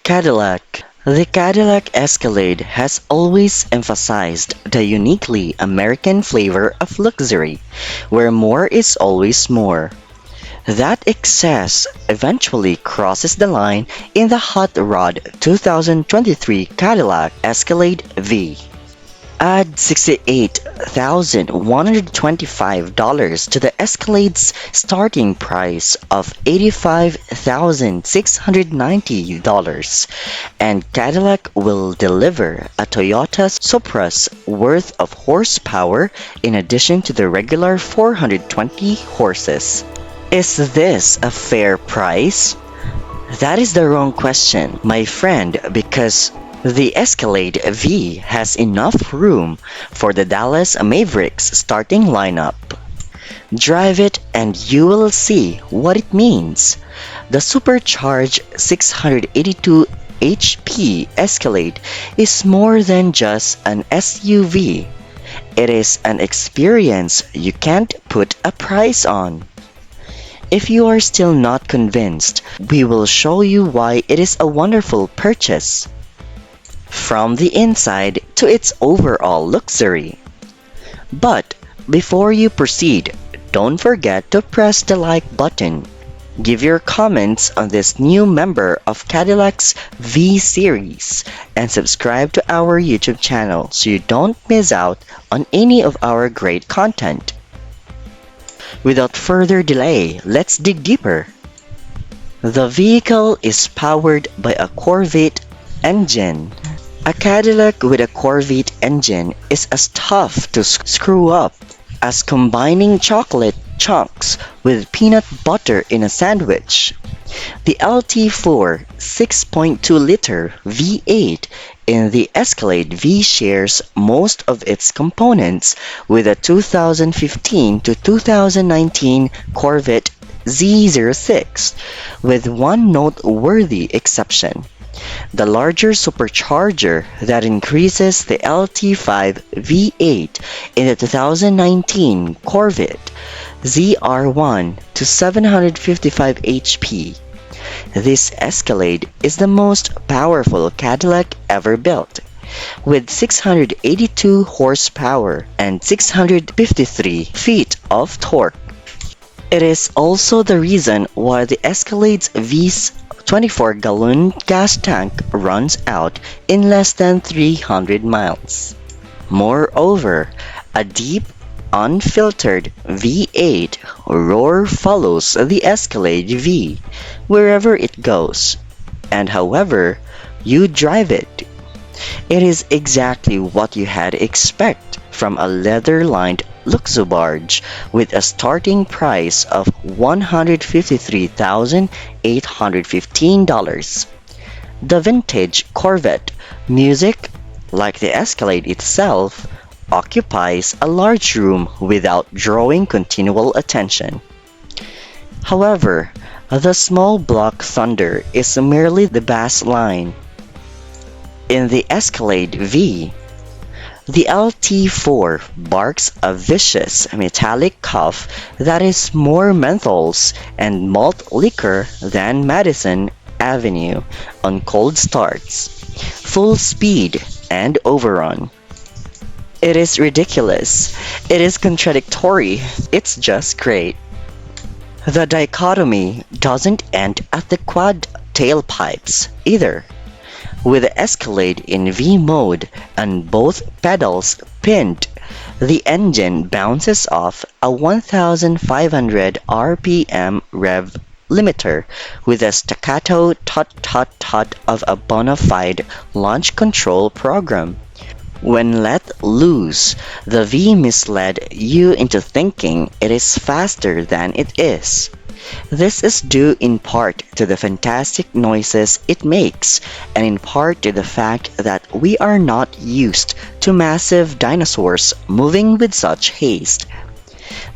Cadillac. The Cadillac Escalade has always emphasized the uniquely American flavor of luxury, where more is always more. That excess eventually crosses the line in the hot rod 2023 Cadillac Escalade V. Add $68,125 to the Escalade's starting price of $85,690, and Cadillac will deliver a Toyota Supra's worth of horsepower in addition to the regular 420 horses. Is this a fair price? That is the wrong question, my friend, because the Escalade V has enough room for the Dallas Mavericks starting lineup. Drive it and you will see what it means. The supercharged 682 HP Escalade is more than just an SUV. It is an experience you can't put a price on. If you are still not convinced, we will show you why it is a wonderful purchase. From the inside to its overall luxury. But before you proceed, don't forget to press the like button. Give your comments on this new member of Cadillac's V series and subscribe to our YouTube channel so you don't miss out on any of our great content. Without further delay, let's dig deeper. The vehicle is powered by a Corvette engine. A Cadillac with a Corvette engine is as tough to screw up as combining chocolate chunks with peanut butter in a sandwich. The LT4 6.2-liter V8 in the Escalade V shares most of its components with a 2015 to 2019 Corvette Z06, with one noteworthy exception: the larger supercharger that increases the LT5 V8 in the 2019 Corvette ZR1 to 755 HP. This Escalade is the most powerful Cadillac ever built, with 682 horsepower and 653 feet of torque. It is also the reason why the Escalade's V's 24-gallon gas tank runs out in less than 300 miles. Moreover, a deep, unfiltered V8 roar follows the Escalade V wherever it goes, and however you drive it. It is exactly what you had expect from a leather-lined Luxubarge with a starting price of $153,815. The vintage Corvette music, like the Escalade itself, occupies a large room without drawing continual attention. However, the small block Thunder is merely the bass line. In the Escalade V, the LT4 barks a vicious metallic cough that is more menthols and malt liquor than Madison Avenue on cold starts, full speed, and overrun. It is ridiculous. It is contradictory. It's just great. The dichotomy doesn't end at the quad tailpipes either. With the Escalade in V mode and both pedals pinned, the engine bounces off a 1,500 RPM rev limiter with a staccato tut-tut-tut of a bona fide launch control program. When let loose, the V misled you into thinking it is faster than it is. This is due in part to the fantastic noises it makes, and in part to the fact that we are not used to massive dinosaurs moving with such haste.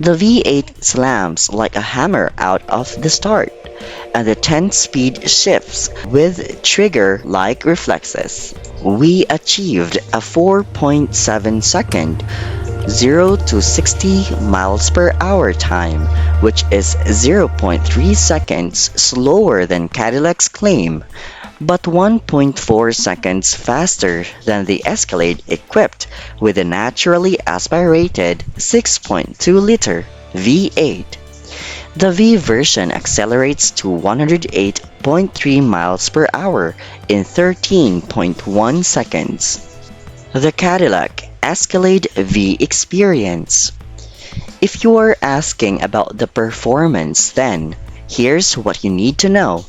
The V8 slams like a hammer out of the start, and the 10-speed shifts with trigger-like reflexes. We achieved a 4.7-second 0 to 60 miles per hour time, which is 0.3 seconds slower than Cadillac's claim. but 1.4 seconds faster than the Escalade equipped with a naturally aspirated 6.2-liter V8. The V version accelerates to 108.3 miles per hour in 13.1 seconds. The Cadillac Escalade V experience. If you are asking about the performance, then here's what you need to know.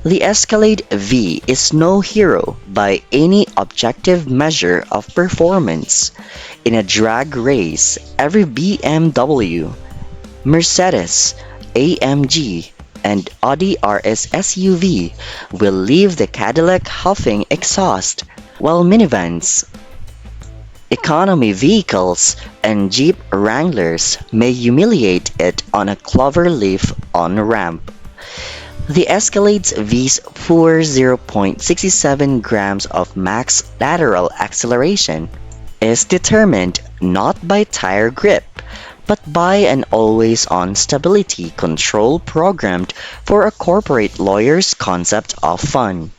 The Escalade V is no hero by any objective measure of performance. In a drag race, every BMW, Mercedes, AMG, and Audi RS SUV will leave the Cadillac huffing exhaust, while minivans, economy vehicles, and Jeep Wranglers may humiliate it on a cloverleaf on-ramp. The Escalade's V's poor 0.67 grams of max lateral acceleration is determined not by tire grip, but by an always-on stability control programmed for a corporate lawyer's concept of fun.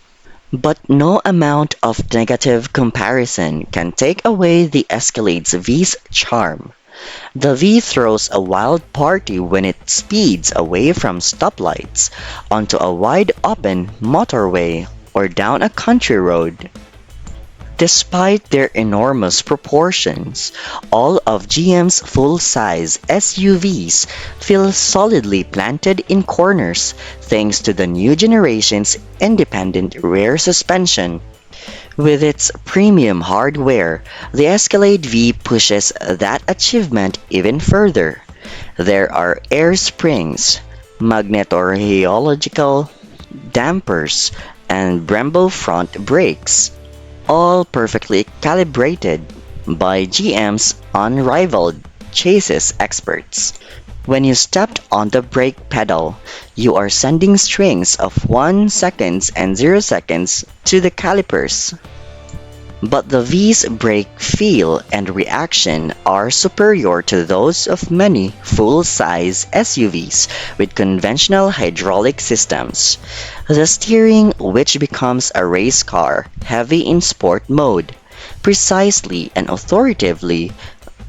But no amount of negative comparison can take away the Escalade's V's charm. The V throws a wild party when it speeds away from stoplights, onto a wide open motorway, or down a country road. Despite their enormous proportions, all of GM's full-size SUVs feel solidly planted in corners thanks to the new generation's independent rear suspension. With its premium hardware, the Escalade V pushes that achievement even further. There are air springs, magnetorheological dampers, and Brembo front brakes, all perfectly calibrated by GM's unrivaled chassis experts. When you stepped on the brake pedal, you are sending strings of 1 seconds and 0 seconds to the calipers. But the V's brake feel and reaction are superior to those of many full-size SUVs with conventional hydraulic systems. The steering, which becomes a race car heavy in sport mode, precisely and authoritatively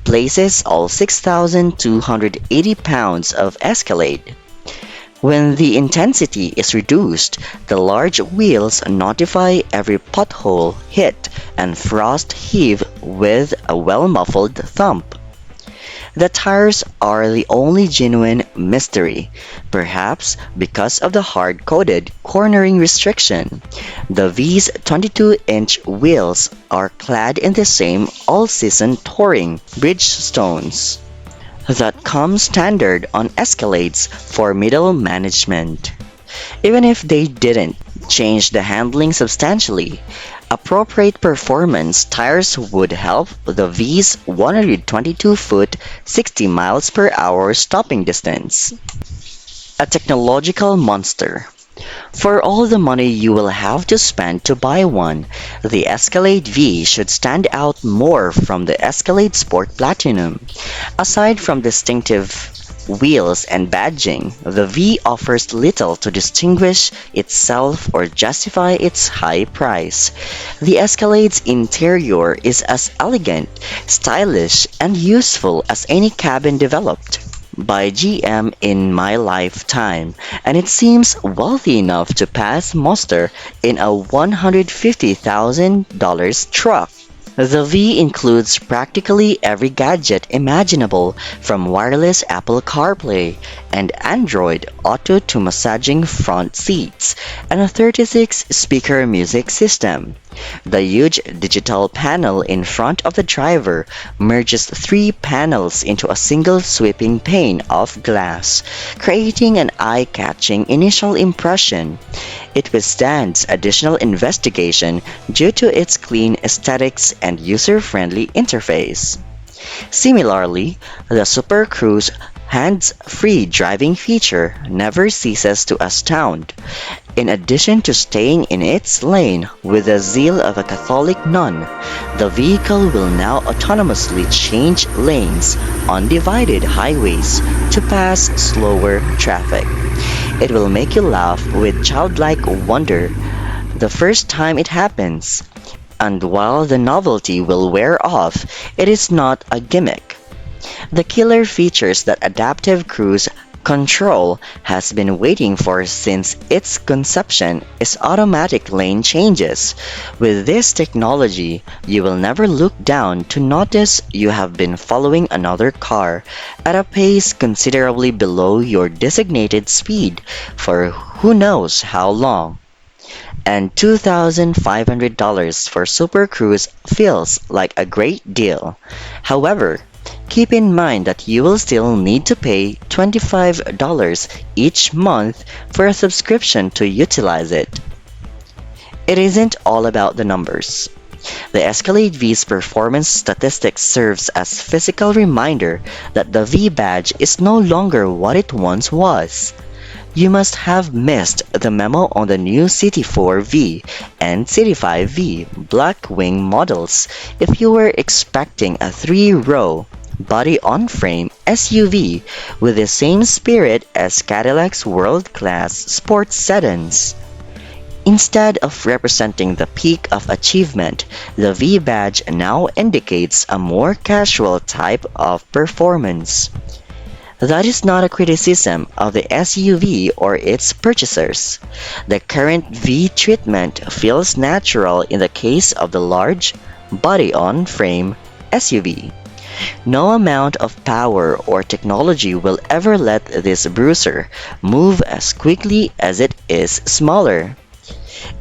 places all 6,280 pounds of Escalade. When the intensity is reduced, the large wheels notify every pothole hit and frost heave with a well-muffled thump. The tires are the only genuine mystery, perhaps because of the hard-coded cornering restriction. The V's 22-inch wheels are clad in the same all-season touring Bridgestones that come standard on Escalade's for middle management. Even if they didn't change the handling substantially, appropriate performance tires would help the V's 122-foot, 60 miles per hour stopping distance. A technological monster. For all the money you will have to spend to buy one, the Escalade V should stand out more from the Escalade Sport Platinum. Aside from distinctive wheels and badging, the V offers little to distinguish itself or justify its high price. The Escalade's interior is as elegant, stylish, and useful as any cabin developed by GM in my lifetime, and it seems wealthy enough to pass muster in a $150,000 truck. The V includes practically every gadget imaginable, from wireless Apple CarPlay and Android Auto to massaging front seats, and a 36-speaker music system. The huge digital panel in front of the driver merges 3 panels into a single sweeping pane of glass, creating an eye-catching initial impression. It withstands additional investigation due to its clean aesthetics and user-friendly interface. Similarly, the Super Cruise hands-free driving feature never ceases to astound. In addition to staying in its lane with the zeal of a Catholic nun, the vehicle will now autonomously change lanes on divided highways to pass slower traffic. It will make you laugh with childlike wonder the first time it happens. And while the novelty will wear off, it is not a gimmick. The killer features that adaptive cruise control has been waiting for since its conception is automatic lane changes. With this technology, you will never look down to notice you have been following another car at a pace considerably below your designated speed for who knows how long. And $2,500 for Super Cruise feels like a great deal. However, keep in mind that you will still need to pay $25 each month for a subscription to utilize it. It isn't all about the numbers. The Escalade V's performance statistics serves as physical reminder that the V badge is no longer what it once was. You must have missed the memo on the new City4V and City5V Blackwing models if you were expecting a three-row, body-on-frame SUV with the same spirit as Cadillac's world-class sports sedans. Instead of representing the peak of achievement, the V badge now indicates a more casual type of performance. That is not a criticism of the SUV or its purchasers. The current V treatment feels natural in the case of the large, body-on-frame SUV. No amount of power or technology will ever let this bruiser move as quickly as it is smaller.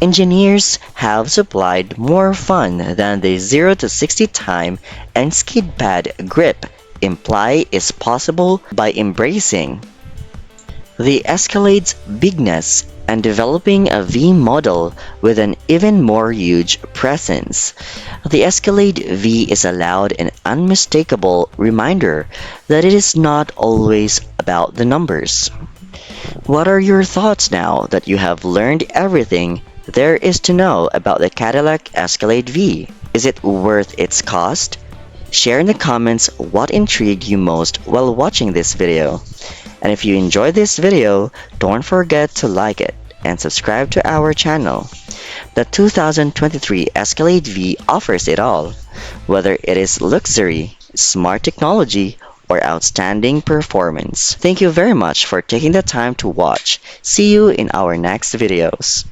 Engineers have supplied more fun than the 0 to 60 time and skid pad grip imply is possible by embracing the Escalade's bigness and developing a V model with an even more huge presence. The Escalade V is a loud and unmistakable reminder that it is not always about the numbers. What are your thoughts now that you have learned everything there is to know about the Cadillac Escalade V? Is it worth its cost? Share in the comments what intrigued you most while watching this video. And if you enjoyed this video, don't forget to like it and subscribe to our channel. The 2023 Escalade V offers it all, whether it is luxury, smart technology, or outstanding performance. Thank you very much for taking the time to watch. See you in our next videos.